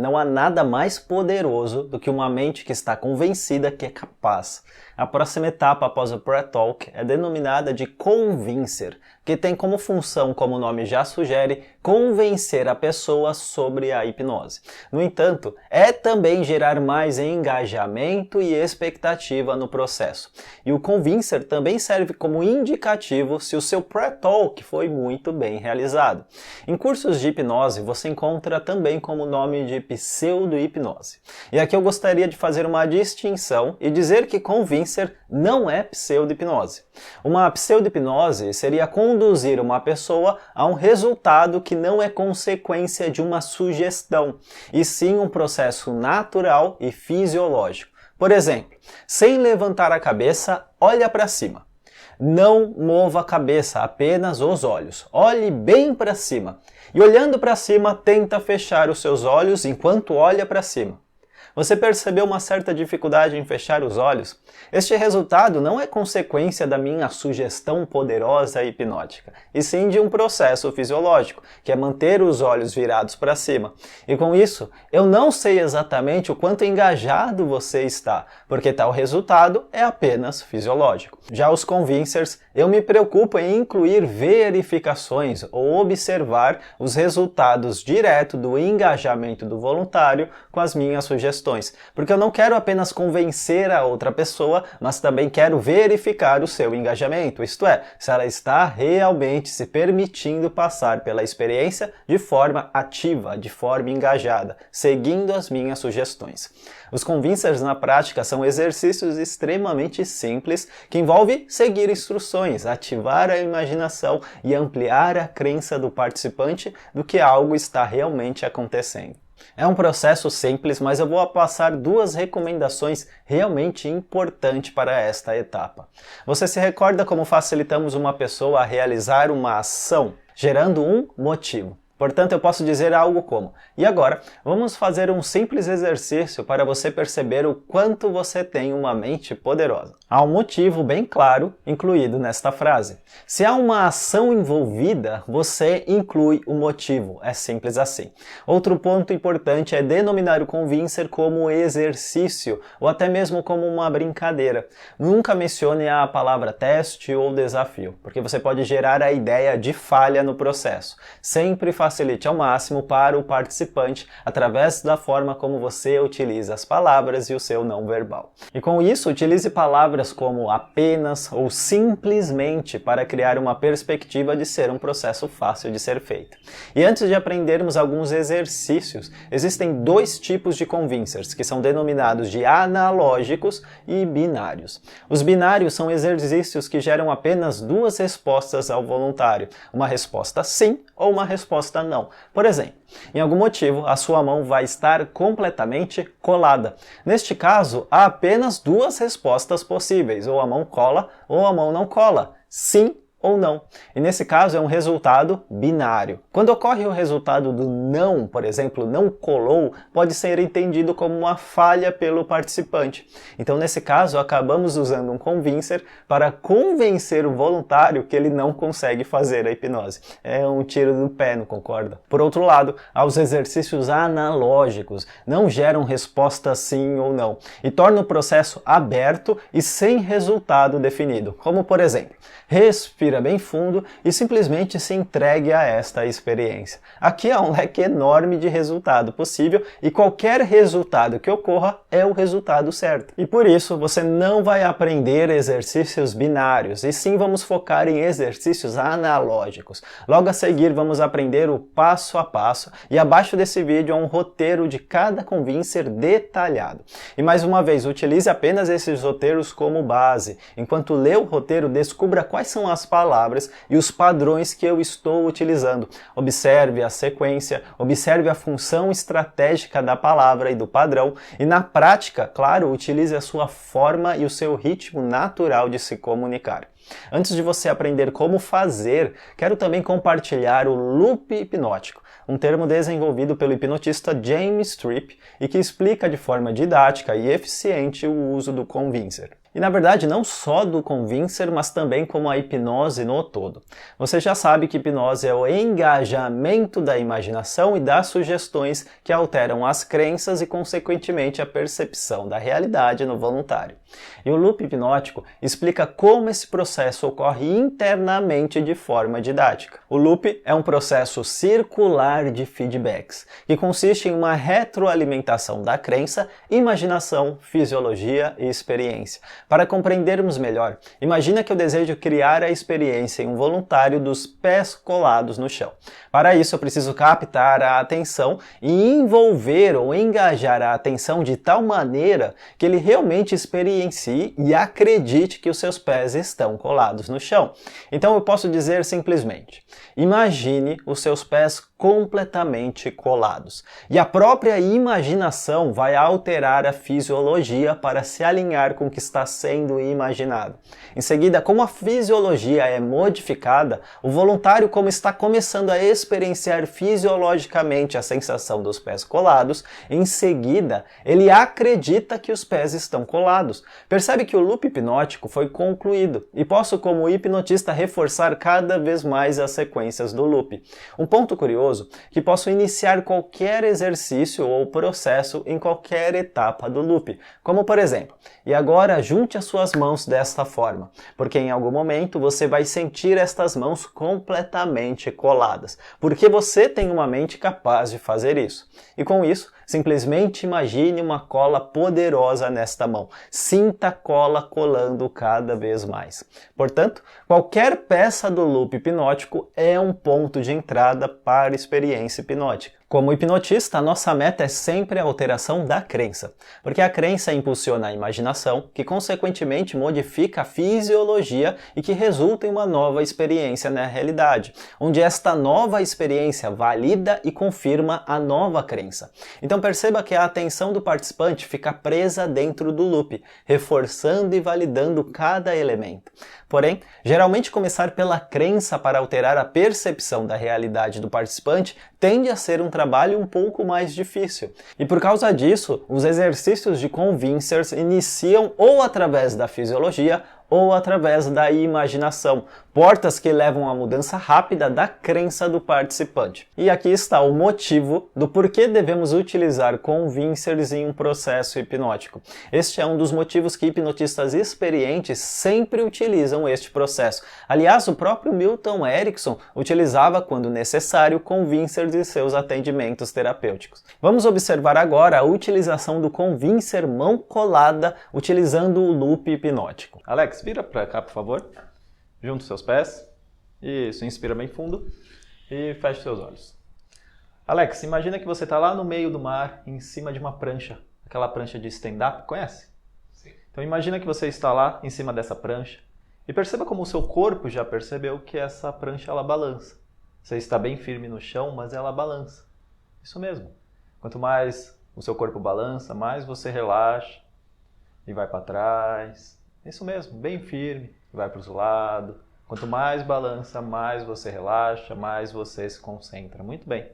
não há nada mais poderoso do que uma mente que está convencida que é capaz. A próxima etapa após o pré-talk é denominada de convincer, que tem como função, como o nome já sugere, convencer a pessoa sobre a hipnose. No entanto, é também gerar mais engajamento e expectativa no processo. E o convincer também serve como indicativo se o seu pré-talk foi muito bem realizado. Em cursos de hipnose, você encontra também como nome de pseudo-hipnose. E aqui eu gostaria de fazer uma distinção e dizer que convincer não é pseudo-hipnose. Uma pseudo-hipnose seria conduzir uma pessoa a um resultado que não é consequência de uma sugestão, e sim um processo natural e fisiológico. Por exemplo, sem levantar a cabeça, olha para cima. Não mova a cabeça, apenas os olhos. Olhe bem para cima. E olhando para cima, tenta fechar os seus olhos enquanto olha para cima. Você percebeu uma certa dificuldade em fechar os olhos? Este resultado não é consequência da minha sugestão poderosa e hipnótica, e sim de um processo fisiológico, que é manter os olhos virados para cima. E com isso, eu não sei exatamente o quanto engajado você está, porque tal resultado é apenas fisiológico. Já os convincers, eu me preocupo em incluir verificações ou observar os resultados direto do engajamento do voluntário com as minhas sugestões. Porque eu não quero apenas convencer a outra pessoa, mas também quero verificar o seu engajamento, isto é, se ela está realmente se permitindo passar pela experiência de forma ativa, de forma engajada, seguindo as minhas sugestões. Os convincers na prática são exercícios extremamente simples que envolvem seguir instruções, ativar a imaginação e ampliar a crença do participante do que algo está realmente acontecendo. É um processo simples, mas eu vou passar duas recomendações realmente importantes para esta etapa. Você se recorda como facilitamos uma pessoa a realizar uma ação, gerando um motivo? Portanto, eu posso dizer algo como: e agora, vamos fazer um simples exercício para você perceber o quanto você tem uma mente poderosa. Há um motivo bem claro incluído nesta frase. Se há uma ação envolvida, você inclui o motivo. É simples assim. Outro ponto importante é denominar o convincer como exercício ou até mesmo como uma brincadeira. Nunca mencione a palavra teste ou desafio, porque você pode gerar a ideia de falha no processo. Sempre facilite ao máximo para o participante através da forma como você utiliza as palavras e o seu não verbal. E com isso, utilize palavras como apenas ou simplesmente para criar uma perspectiva de ser um processo fácil de ser feito. E antes de aprendermos alguns exercícios, existem dois tipos de convincers, que são denominados de analógicos e binários. Os binários são exercícios que geram apenas duas respostas ao voluntário, uma resposta sim ou uma resposta não. Por exemplo, em algum motivo, a sua mão vai estar completamente colada. Neste caso, há apenas duas respostas possíveis, ou a mão cola ou a mão não cola. Sim ou não. E nesse caso é um resultado binário. Quando ocorre o resultado do não, por exemplo, não colou, pode ser entendido como uma falha pelo participante. Então nesse caso acabamos usando um convincer para convencer o voluntário que ele não consegue fazer a hipnose. É um tiro do pé, não concorda? Por outro lado, aos exercícios analógicos não geram resposta sim ou não e tornam o processo aberto e sem resultado definido. Como por exemplo, respira bem fundo e simplesmente se entregue a esta experiência. Aqui há um leque enorme de resultado possível e qualquer resultado que ocorra é o resultado certo. E por isso você não vai aprender exercícios binários, e sim vamos focar em exercícios analógicos. Logo a seguir vamos aprender o passo a passo e abaixo desse vídeo há um roteiro de cada convincer detalhado. E mais uma vez, utilize apenas esses roteiros como base. Enquanto lê o roteiro, descubra quais são as palavras e os padrões que eu estou utilizando. Observe a sequência, observe a função estratégica da palavra e do padrão e na prática, claro, utilize a sua forma e o seu ritmo natural de se comunicar. Antes de você aprender como fazer, quero também compartilhar o loop hipnótico, um termo desenvolvido pelo hipnotista James Tripp e que explica de forma didática e eficiente o uso do convincer. E na verdade não só do Convincer, mas também como a hipnose no todo. Você já sabe que hipnose é o engajamento da imaginação e das sugestões que alteram as crenças e consequentemente a percepção da realidade no voluntário. E o loop hipnótico explica como esse processo ocorre internamente de forma didática. O loop é um processo circular de feedbacks, que consiste em uma retroalimentação da crença, imaginação, fisiologia e experiência. Para compreendermos melhor, imagina que eu desejo criar a experiência em um voluntário dos pés colados no chão. Para isso, eu preciso captar a atenção e envolver ou engajar a atenção de tal maneira que ele realmente experiencie e acredite que os seus pés estão colados no chão. Então eu posso dizer simplesmente: imagine os seus pés completamente colados. E a própria imaginação vai alterar a fisiologia para se alinhar com o que está sendo imaginado. Em seguida, como a fisiologia é modificada, o voluntário, como está começando a experienciar fisiologicamente a sensação dos pés colados, em seguida, ele acredita que os pés estão colados. Percebe que o loop hipnótico foi concluído e posso, como hipnotista, reforçar cada vez mais as sequências do loop. Um ponto curioso que posso iniciar qualquer exercício ou processo em qualquer etapa do loop, como por exemplo, e agora junte as suas mãos desta forma, porque em algum momento você vai sentir estas mãos completamente coladas, porque você tem uma mente capaz de fazer isso. E com isso, simplesmente imagine uma cola poderosa nesta mão. Sinta a cola colando cada vez mais. Portanto, qualquer peça do loop hipnótico é um ponto de entrada para a experiência hipnótica. Como hipnotista, a nossa meta é sempre a alteração da crença, porque a crença impulsiona a imaginação, que consequentemente modifica a fisiologia e que resulta em uma nova experiência na realidade, onde esta nova experiência valida e confirma a nova crença. Então perceba que a atenção do participante fica presa dentro do loop, reforçando e validando cada elemento. Porém, geralmente começar pela crença para alterar a percepção da realidade do participante tende a ser um trabalho um pouco mais difícil. E por causa disso, os exercícios de Convincers iniciam ou através da fisiologia ou através da imaginação, portas que levam à mudança rápida da crença do participante. E aqui está o motivo do porquê devemos utilizar Convincers em um processo hipnótico. Este é um dos motivos que hipnotistas experientes sempre utilizam este processo. Aliás, o próprio Milton Erickson utilizava, quando necessário, Convincers em seus atendimentos terapêuticos. Vamos observar agora a utilização do Convincer mão colada utilizando o loop hipnótico. Alex, vira para cá, por favor. Junta os seus pés. Isso, inspira bem fundo e fecha os seus olhos. Alex, imagina que você está lá no meio do mar, em cima de uma prancha. Aquela prancha de stand-up, conhece? Sim. Então imagina que você está lá em cima dessa prancha e perceba como o seu corpo já percebeu que essa prancha ela balança. Você está bem firme no chão, mas ela balança. Isso mesmo. Quanto mais o seu corpo balança, mais você relaxa e vai para trás. Isso mesmo, bem firme, vai para os lados. Quanto mais balança, mais você relaxa, mais você se concentra. Muito bem.